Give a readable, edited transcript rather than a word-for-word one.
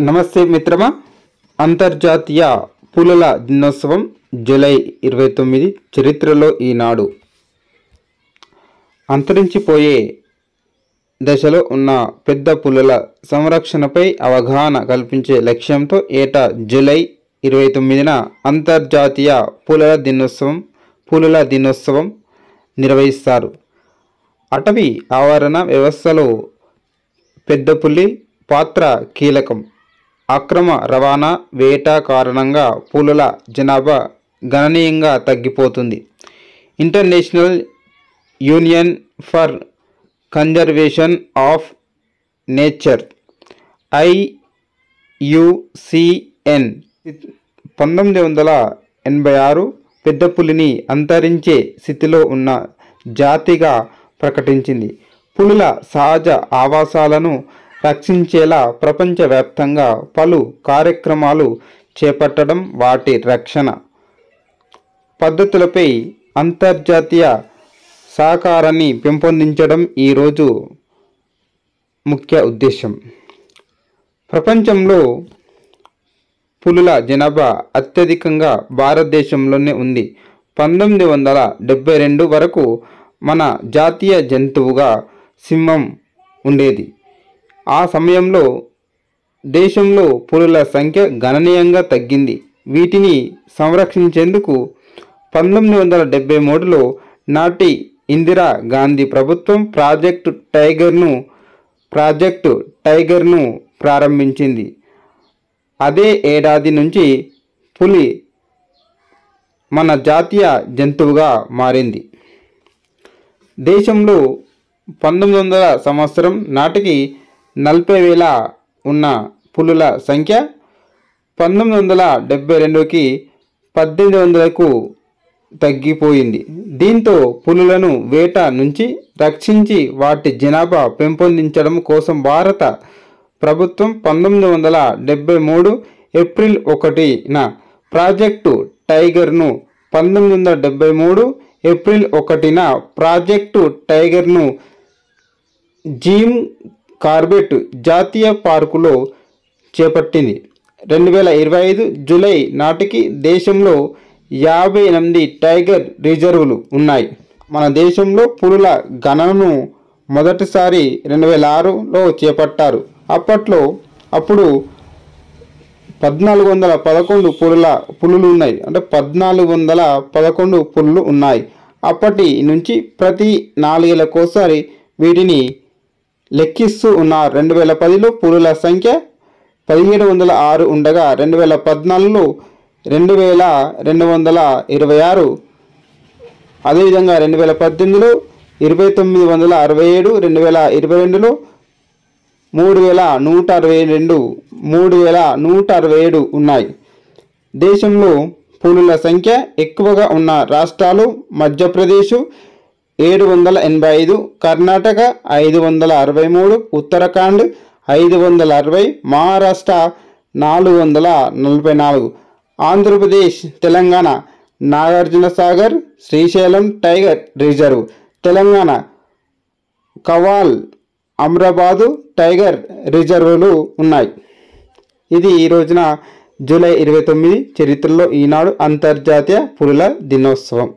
నమస్తే మిత్రమా. అంతర్జాతీయ పులుల దినోత్సవం జూలై 29. చరిత్రలో ఈనాడు. అంతరించిపోయే దశలో ఉన్న పెద్ద పులుల సంరక్షణపై అవగాహన కల్పించే లక్ష్యంతో ఏటా జూలై 29న అంతర్జాతీయ పులుల దినోత్సవం నిర్వహిస్తారు. అటవీ ఆవరణ వ్యవస్థలో పెద్ద పులి పాత్ర కీలకం. అక్రమ రవాణా, వేట కారణంగా పులుల జనాభా గణనీయంగా తగ్గిపోతుంది. International union for conservation of nature IUCN 1986 పెద్ద పులిని అంతరించే స్థితిలో ఉన్న జాతిగా ప్రకటించింది. పులుల సహజ ఆవాసాలను రక్షించేలా ప్రపంచవ్యాప్తంగా పలు కార్యక్రమాలు చేపట్టడం, వాటి రక్షణ పద్ధతులపై అంతర్జాతీయ సహకారాన్ని పెంపొందించడం ఈరోజు ముఖ్య ఉద్దేశం. ప్రపంచంలో పులుల జనాభా అత్యధికంగా భారతదేశంలోనే ఉంది. 1972 వరకు మన జాతీయ జంతువుగా సింహం ఉండేది. ఆ సమయంలో దేశంలో పులుల సంఖ్య గణనీయంగా తగ్గింది. వీటిని సంరక్షించేందుకు 1973లో నాటి ఇందిరా గాంధీ ప్రభుత్వం ప్రాజెక్టు టైగర్ను ప్రారంభించింది. అదే ఏడాది నుంచి పులి మన జాతీయ జంతువుగా మారింది. దేశంలో 1900 సంవత్సరం నాటికి 40,000 ఉన్న పులుల సంఖ్య 1972కి 1800కు తగ్గిపోయింది. దీంతో పులులను వేట నుంచి రక్షించి వాటి జనాభా పెంపొందించడం కోసం భారత ప్రభుత్వం 1973 ఏప్రిల్ 1న ప్రాజెక్టు టైగర్ను 1973 ఏప్రిల్ 1న ప్రాజెక్టు టైగర్ను జిమ్ కార్బెట్ జాతీయ పార్కులో చేపట్టింది. 2025 జూలై నాటికి దేశంలో 58 టైగర్ రిజర్వులు ఉన్నాయి. మన దేశంలో పులుల గణనను మొదటిసారి 2006లో చేపట్టారు. అప్పుడు 1411 పులులు ఉన్నాయి. అంటే 1411 పులులు ఉన్నాయి. అప్పటి నుంచి ప్రతి 4 ఏళ్లకోసారి వీటిని లెక్కిస్తూ ఉన్నారు. 2010లో పులుల సంఖ్య 1706 ఉండగా 2014లో 2226, అదేవిధంగా 2018లో 2967, 2022లో 3167 ఉన్నాయి. దేశంలో పులుల సంఖ్య ఎక్కువగా ఉన్న రాష్ట్రాలు Madhya Pradesh 785, Karnataka 563, Uttarakhand 560, Maharashtra 444, Andhra Pradesh, Telangana Nagarjuna Sagar, Srisailam tiger reserve, Telangana Kawal, Amrabad tiger రిజర్వులు ఉన్నాయి. ఇది ఈ రోజున జూలై 29 చరిత్రలో ఈనాడు అంతర్జాతీయ పులుల దినోత్సవం.